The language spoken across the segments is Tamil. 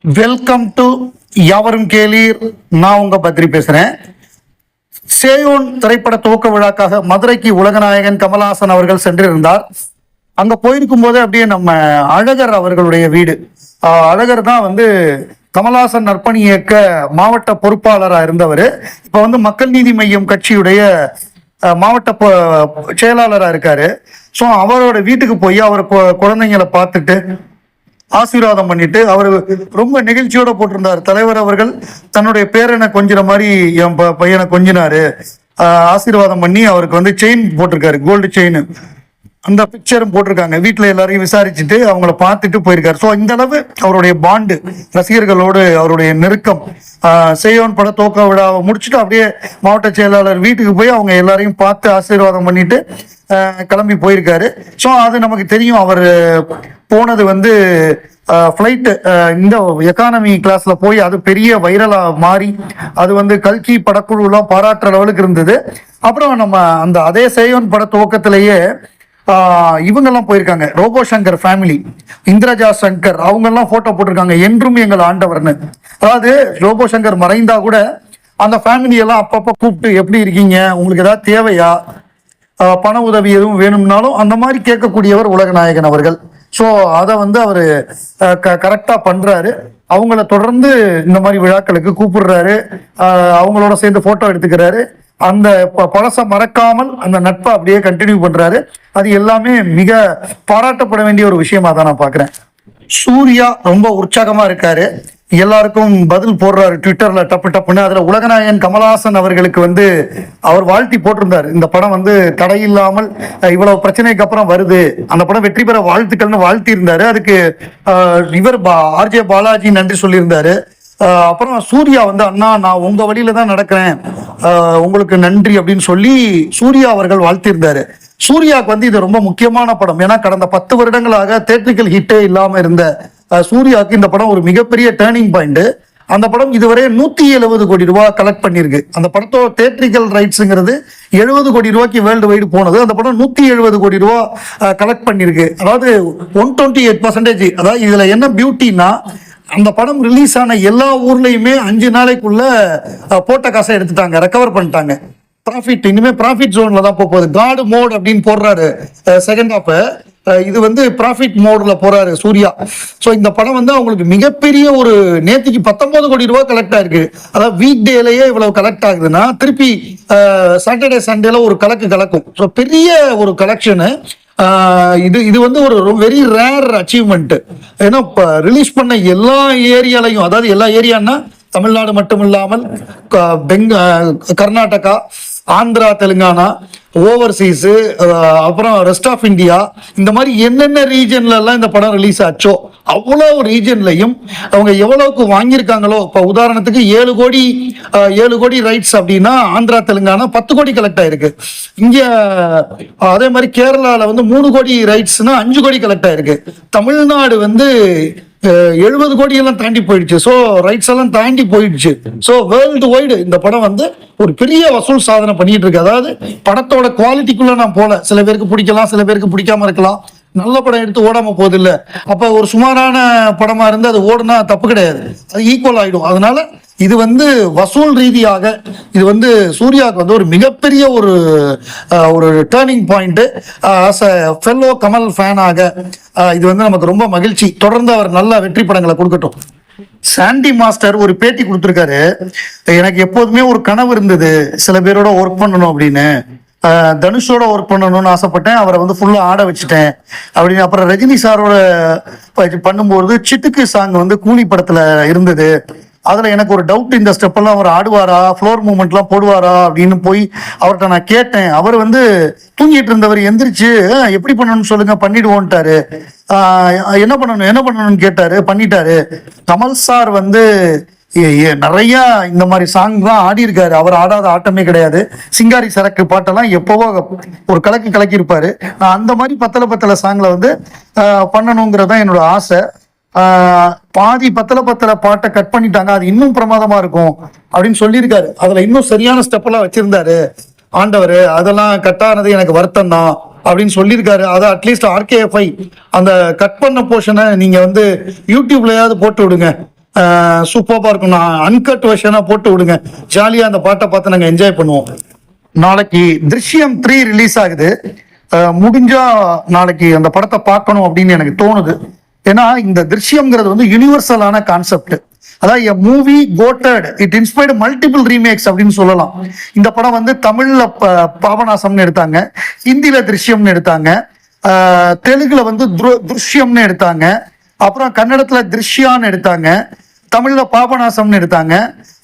வெல்கம் டு யாவரும் கேளீர். நான் உங்க பத்ரி பேசுறேன். சேயோன் திரைப்பட துவக்க விழாக்காக மதுரைக்கு உலகநாயகன் கமல்ஹாசன் அவர்கள் சென்றிருந்தார். அங்க போயிருக்கும் போதே அப்படியே நம்ம அழகர் அவர்களுடைய வீடு, அழகர் தான் கமல்ஹாசன் நற்பணி இயக்க மாவட்ட பொறுப்பாளராக இருந்தவர். இப்போ மக்கள் நீதி மையம் கட்சியுடைய மாவட்ட செயலாளராக இருக்காரு. ஸோ அவரோட வீட்டுக்கு போய் அவர் குழந்தைங்களை பார்த்துட்டு ஆசீர்வாதம் பண்ணிட்டு அவர் ரொம்ப நெகிழ்ச்சியோட போட்டிருந்தார். தலைவர் அவர்கள் தன்னுடைய பேரனை கொஞ்சிற மாதிரி என் பையனை கொஞ்சினாரு. ஆசீர்வாதம் பண்ணி அவருக்கு செயின் போட்டிருக்காரு, கோல்டு செயின். அந்த பிக்சரும் போட்டிருக்காங்க. வீட்டில் எல்லாரையும் விசாரிச்சுட்டு அவங்கள பார்த்துட்டு போயிருக்காரு. ஸோ இந்த அளவு அவருடைய பாண்டு, ரசிகர்களோடு அவருடைய நெருக்கம். சேயோன் பட துவக்க விழாவை முடிச்சுட்டு அப்படியே மாவட்ட செயலாளர் வீட்டுக்கு போய் அவங்க எல்லாரையும் பார்த்து ஆசீர்வாதம் பண்ணிட்டு கிளம்பி போயிருக்காரு. ஸோ அது நமக்கு தெரியும். அவர் போனது ஃப்ளைட்டு இந்த எக்கானமி கிளாஸ்ல போய் அது பெரிய வைரலா மாறி அது கல்கி படக்குழுலாம் பாராட்டுற லெவலுக்கு இருந்தது. அப்புறம் நம்ம அந்த அதே சேயோன் பட துவக்கத்திலேயே இவங்கெல்லாம் போயிருக்காங்க. ரோபோ சங்கர் ஃபேமிலி, இந்திரஜா சங்கர், அவங்கெல்லாம் போட்டோ போட்டிருக்காங்க, என்றும் எங்கள் ஆண்டவர்னு. அதாவது ரோபோ சங்கர் மறைந்தா கூட அந்த ஃபேமிலியெல்லாம் அப்பப்போ கூப்பிட்டு எப்படி இருக்கீங்க, உங்களுக்கு ஏதாவது தேவையா, பண உதவி எதுவும் வேணும்னாலும் அந்த மாதிரி கேட்கக்கூடியவர் உலகநாயகன் அவர்கள். ஸோ அதை அவர் கரெக்டாக பண்ணுறாரு. அவங்கள தொடர்ந்து இந்த மாதிரி விழாக்களுக்கு கூப்பிடுறாரு, அவங்களோட சேர்ந்து ஃபோட்டோ எடுத்துக்கிறாரு. அந்த பழசை மறக்காமல் அந்த நட்பை அப்படியே கண்டினியூ பண்றாரு. அது எல்லாமே மிக பாராட்டப்பட வேண்டிய ஒரு விஷயமா தான் நான் பாக்குறேன். சூர்யா ரொம்ப உற்சாகமா இருக்காரு, எல்லாருக்கும் பதில் போடுறாரு ட்விட்டர்ல டப்பு டப்புன்னு. அதுல உலகநாயகன் கமல்ஹாசன் அவர்களுக்கு அவர் வாழ்த்தி போட்டிருந்தார். இந்த படம் தடையில்லாமல் இவ்வளவு பிரச்சனைக்கு அப்புறம் வருது, அந்த படம் வெற்றி பெற வாழ்த்துக்கள்னு வாழ்த்தி இருந்தாரு. அதுக்கு இவர் ஆர்ஜே பாலாஜி நன்றி சொல்லியிருந்தாரு. அப்புறம் சூர்யா அண்ணா நான் உங்க வழியில தான் நடக்கிறேன், உங்களுக்கு நன்றி அப்படின்னு சொல்லி சூர்யா அவர்கள் வாழ்த்திருந்தாரு. சூர்யாவுக்கு இது ரொம்ப முக்கியமான படம். ஏன்னா கடந்த 10 வருடங்களாக தேட்ரிக்கல் ஹிட்டே இல்லாம இருந்த சூர்யாவுக்கு இந்த படம் ஒரு மிகப்பெரிய டேர்னிங் பாயிண்ட். அந்த படம் இதுவரை 170 கோடி ரூபாய் கலெக்ட் பண்ணிருக்கு. அந்த படத்தோட தேட்ரிக்கல் ரைட்ஸுங்கிறது 70 கோடி ரூபாய்க்கு வேர்ல்டு வைடு போனது. அந்த படம் 170 கோடி ரூபாய் கலெக்ட் பண்ணிருக்கு. அதாவது 128%. அதாவது இதுல என்ன பியூட்டின்னா, அந்த படம் ரிலீஸ் ஆன எல்லா ஊர்லயுமே 5 நாளைக்குள்ள போட்ட காசை எடுத்துட்டாங்க, ரெக்கவர் பண்ணிட்டாங்க. ப்ராஃபிட் இனிமே ப்ராஃபிட் ஜோன்ல தான் போகுது. காடு மோட் அப்படின்னு போடுறாரு செகண்ட் ஹாஃப். இது ப்ராஃபிட் மோட்ல போறாரு சூர்யா. ஸோ இந்த படம் அவங்களுக்கு மிகப்பெரிய ஒரு நேத்திக்கு 19 கோடி ரூபாய் கலெக்ட் ஆயிருக்கு. அதாவது வீக் டேலயே இவ்வளவு கலெக்ட் ஆகுதுன்னா திருப்பி சாட்டர்டே சண்டேல ஒரு கலக்கும். ஸோ பெரிய ஒரு கலெக்ஷனு. இது ஒரு வெரி ரேர் அச்சீவ்மெண்ட். ஏன்னா ரிலீஸ் பண்ண எல்லா ஏரியாலையும், அதாவது எல்லா ஏரியான்னா தமிழ்நாடு மட்டும் இல்லாமல் கர்நாடகா, ஆந்திரா, தெலுங்கானா, ஓவர்சீஸ், அப்புறம் ரெஸ்ட் ஆஃப் இந்தியா, இந்த மாதிரி என்னென்ன ரீஜன்ல எல்லாம் இந்த படம் ரிலீஸ் ஆச்சோ அவ்வளோ ரீஜன்லையும் அவங்க எவ்வளவுக்கு வாங்கியிருக்காங்களோ. இப்போ உதாரணத்துக்கு 7 கோடி ரைட்ஸ் அப்படின்னா ஆந்திரா, தெலுங்கானா 10 கோடி கலெக்ட் ஆயிருக்கு. இங்க அதே மாதிரி கேரளால 3 கோடி ரைட்ஸ்னா 5 கோடி கலெக்ட் ஆயிருக்கு. தமிழ்நாடு 70 கோடி எல்லாம் தாண்டி போயிடுச்சு. ஸோ ரைட்ஸ் எல்லாம் தாண்டி போயிடுச்சு. ஸோ வேர்ல்டு வைடு இந்த படம் ஒரு பெரிய வசூல் சாதனை பண்ணிட்டு இருக்கு. அதாவது படத்தோட குவாலிட்டிக்குள்ள நான் போல, சில பேருக்கு பிடிக்கலாம், சில பேருக்கு பிடிக்காம இருக்கலாம். நல்ல படம் எடுத்து ஓடாம போகுது இல்ல, அப்ப ஒரு சுமாரான படமா இருந்து அது ஓடுனா தப்பு கிடையாது, அது ஈக்குவல் ஆயிடும். அதனால இது வசூல் ரீதியாக இது சூர்யாவுக்கு ஒரு மிகப்பெரிய ஒரு turning point. As a fellow Kamal ஃபேனாக இது நமக்கு ரொம்ப மகிழ்ச்சி. தொடர்ந்து அவர் நல்ல வெற்றி படங்களை கொடுக்கட்டும். சாண்டி மாஸ்டர் ஒரு பேட்டி கொடுத்துருக்காரு. எனக்கு எப்போதுமே ஒரு கனவு இருந்தது, சில பேரோட ஒர்க் பண்ணணும் அப்படின்னு. தனுஷோட ஒர்க் பண்ணணும்னு ஆசைப்பட்டேன், அவரை ஃபுல்லா ஆட வச்சுட்டேன் அப்படின்னு. அப்புறம் ரஜினி சாரோட பண்ணும்போது சிட்டுக்கு சாங் கூலி படத்துல இருந்தது. அதுல எனக்கு ஒரு டவுட், இந்த ஸ்டெப் எல்லாம் அவர் ஆடுவாரா, ஃப்ளோர் மூவ்மெண்ட் எல்லாம் போடுவாரா அப்படின்னு போய் அவர்கிட்ட நான் கேட்டேன். அவர் தூங்கிட்டு இருந்தவர் எந்திரிச்சு எப்படி பண்ணணும்னு சொல்லுங்க பண்ணிடுவோன்ட்டாரு. என்ன பண்ணணும்னு கேட்டாரு, பண்ணிட்டாரு. கமல் சார் நிறைய இந்த மாதிரி சாங் தான் ஆடி இருக்காரு, அவர் ஆடாத ஆட்டமே கிடையாது. சிங்காரி சரக்கு பாட்டெல்லாம் எப்பவோ ஒரு கலக்கி இருப்பாரு. நான் அந்த மாதிரி பத்தல சாங்ல பண்ணணுங்கிறதான் என்னோட ஆசை. பாதி பத்தல பாட்டை கட் பண்ணிட்டாங்க, அது இன்னும் பிரமாதமா இருக்கும் அப்படின்னு சொல்லியிருக்காரு. அதுல இன்னும் சரியான ஸ்டெப் எல்லாம் வச்சிருந்தாரு ஆண்டவர். அதெல்லாம் கட்டானது எனக்கு வருத்தம் தான் அப்படின்னு சொல்லியிருக்காரு. அதை அட்லீஸ்ட் RKFI அந்த கட் பண்ண போர்ஷனை நீங்க யூடியூப்லயாவது போட்டு விடுங்க. சூப்பராக இருக்கும். நான் அன்கட் வெர்ஷனாக போட்டு விடுங்க, ஜாலியாக அந்த பாட்டை பார்த்து நாங்கள் என்ஜாய் பண்ணுவோம். நாளைக்கு திருஷ்யம் 3 ரிலீஸ் ஆகுது. முடிஞ்சா நாளைக்கு அந்த படத்தை பார்க்கணும் அப்படின்னு எனக்கு தோணுது. ஏன்னா இந்த திருஷ்யம்ங்கிறது வந்து யூனிவர்சலான கான்செப்ட். அதாவது a movie quoted it inspired multiple remakes அப்படின்னு சொல்லலாம். இந்த படம் வந்து தமிழ்ல பாபநாசம்னு எடுத்தாங்க, ஹிந்தியில திருஷ்யம்னு எடுத்தாங்க, தெலுங்குல வந்து துருஷ்யம்னு எடுத்தாங்க, அப்புறம் கன்னடத்துல திருஷ்யான்னு எடுத்தாங்க, தமிழ்ல பாபநாசம்னு எடுத்தாங்க.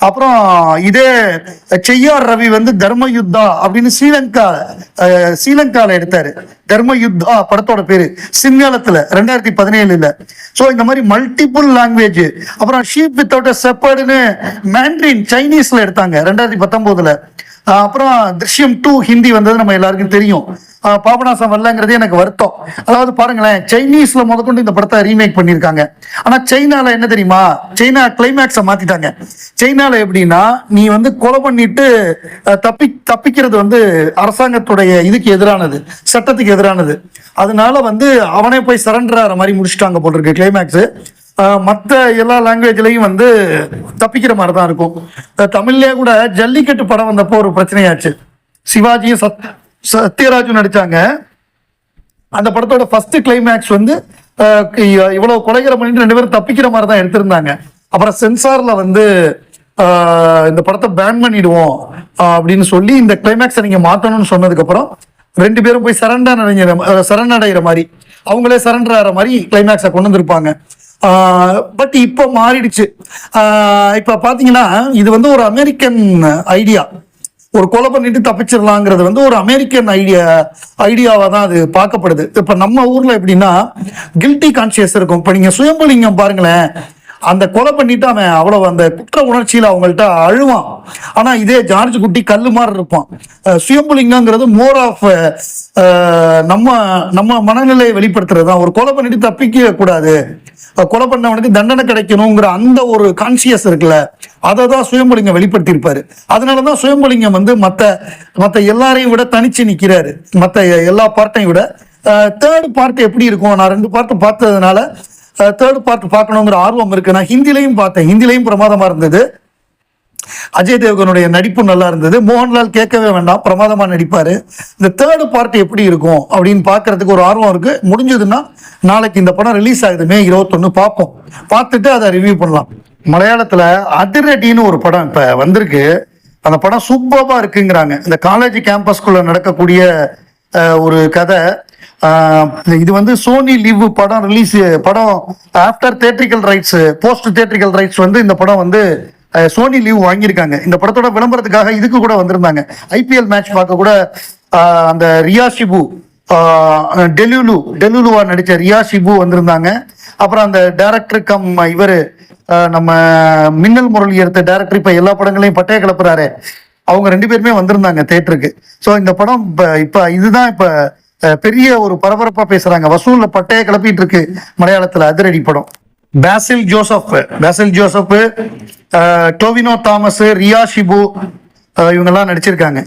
அப்புறம் இதே செய்யார் ரவி வந்து தர்ம யுத்தா அப்படின்னு ஸ்ரீலங்கால எடுத்தாரு. தர்ம யுத்தா படத்தோட பேரு சிங்களத்துல 2017. ஸோ இந்த மாதிரி மல்டிபிள் லாங்குவேஜ். அப்புறம் ஷீப் வித்தவுட் செப்பர்டுன்னு மேண்ட்ரின் சைனீஸ்ல எடுத்தாங்க 2019. அப்புறம் திருஷ்யம் 2 ஹிந்தி வந்தது நம்ம எல்லாருக்கும் தெரியும். பாபநாசம் வரலங்கிறது எனக்கு வருத்தம். அதாவது பாருங்களேன், சைனீஸ்ல முதற்கொண்டு இந்த படத்தை ரீமேக் பண்ணியிருக்காங்க. ஆனா சைனால என்ன தெரியுமா, சைனா கிளைமேக்ஸை மாத்திட்டாங்க. சைனால எப்படின்னா, நீ வந்து கொலை பண்ணிட்டு தப்பிக்கிறது வந்து அரசாங்கத்துடைய இதுக்கு எதிரானது, சட்டத்துக்கு எதிரானது. அதனால வந்து அவனே போய் சரண்டர் ஆகிற மாதிரி முடிச்சுட்டாங்க போல் இருக்கு கிளைமேக்ஸ். மற்ற எல்லா லாங்குவேஜ்லையும் வந்து தப்பிக்கிற மாதிரி தான் இருக்கும். தமிழ்லேயே கூட ஜல்லிக்கட்டு படம் வந்தப்போ ஒரு பிரச்சனையாச்சு. சிவாஜியும் சத்யராஜும் நடிச்சாங்க. அந்த படத்தோட ஃபர்ஸ்ட் கிளைமேக்ஸ் வந்து இவ்வளவு கொலைகளை பண்ணிட்டு 2 பேரும் தப்பிக்கிற மாதிரி தான் எடுத்திருந்தாங்க. அப்புறம் சென்சார்ல வந்து இந்த படத்தை பேன் பண்ணிடுவோம் அப்படின்னு சொல்லி இந்த கிளைமேக்ஸை நீங்க மாத்தணும்னு சொன்னதுக்கு அப்புறம் 2 பேரும் போய் சரணடைகிற மாதிரி, அவங்களே சரண்டர் ஆகிற மாதிரி கிளைமேக்ஸை கொண்டு வந்திருப்பாங்க. பட் இப்போ மாறிடுச்சு. இப்போ பார்த்தீங்கன்னா இது வந்து ஒரு அமெரிக்கன் ஐடியா. ஒரு கொலை பண்ணிட்டு தப்பிச்சிடலாங்கிறது வந்து ஒரு அமெரிக்கன் ஐடியாவாக தான் அது பார்க்கப்படுது. இப்போ நம்ம ஊர்ல எப்படின்னா கில்ட்டி கான்சியஸ் இருக்கும். இப்போ நீங்க சுயம்புலிங்கம் பாருங்களேன், அந்த கொலை பண்ணிட்டு அவன் அவ்வளவு அந்த குற்ற உணர்ச்சியில அவங்கள்ட்ட அழுவான். ஆனா இதே ஜார்ஜ் குட்டி கல்லு மாதிரி இருப்பான். சுயம்புலிங்கங்கிறது மோர் ஆஃப் நம்ம நம்ம மனநிலையை வெளிப்படுத்துறது தான். ஒரு கொலை பண்ணிட்டு தப்பிக்க கூடாது, கொலை பண்ணவனுக்கு தண்டனை கிடைக்கணுங்கிற அந்த ஒரு கான்சியஸ் இருக்குல்ல, அதை தான் சுயம்புலிங்கம் வெளிப்படுத்தியிருப்பாரு. அதனாலதான் சுயம்புலிங்கம் வந்து மற்ற எல்லாரையும் விட தனிச்சு நிக்கிறாரு, மற்ற எல்லா பார்ட்டையும் விட. தேர்ட் பார்ட் எப்படி இருக்கும், நான் 2 பார்ட் பார்த்ததுனால தேர்ட் பார்ட் பார்க்கணுங்கிற ஆர்வம் இருக்கு. நான் ஹிந்திலையும் பார்த்தேன், ஹிந்திலையும் பிரமாதமா இருந்தது. அஜய் தேவ்கனுடைய நடிப்பு நல்லா இருந்தது. மோகன்லால் கேட்கவே வேண்டாம், பிரமாதமா நடிப்பாரு. இந்த தேர்ட் பார்ட் எப்படி இருக்கும் அப்படின்னு பாக்குறதுக்கு ஒரு ஆர்வம் இருக்கு. முடிஞ்சதுன்னா நாளைக்கு இந்த படம் ரிலீஸ் ஆகுது May 21, பார்ப்போம். பார்த்துட்டு அதை ரிவ்யூ பண்ணலாம். மலையாளத்துல அதிரடின்னு ஒரு படம் இப்ப வந்திருக்கு. அந்த படம் சூப்பரா இருக்குங்கிறாங்க. இந்த காலேஜ் கேம்பஸ்குள்ள நடக்கக்கூடிய ஒரு கதை. இது வந்து சோனி லிவ் படம் படம் after theatrical rights, post theatrical rights வந்து இந்த படம் வந்து சோனி லிவ் வாங்கியிருக்காங்க. இந்த படத்தோட விளம்பரத்துக்காக இதுக்கு கூட வந்திருந்தாங்க. IPL மேட்ச் பார்க்க கூட அந்த ரியா ஷிபு டெலுலுவா நடிச்ச ரியா ஷிபு வந்திருந்தாங்க. அப்புறம் அந்த டைரக்டர் கம் இவர் நம்ம மின்னல் முரளி எடுத்த டைரக்டர் இப்ப எல்லா படங்களையும் பட்டைய கிளப்புறாரு, அவங்க 2 பேருமே வந்திருந்தாங்க தேட்டருக்கு. ஸோ இந்த படம் இப்ப இதுதான் இப்ப பெரிய ஒரு பரபரப்பா பேசுறாங்க. வசூல்ல பட்டைய கிளப்பிட்டு இருக்கு மலையாளத்துல அதிரடி படம். பாசில் ஜோசப், டோவினோ தாமஸ், ரியா ஷிபு இவங்கெல்லாம் நடிச்சிருக்காங்க.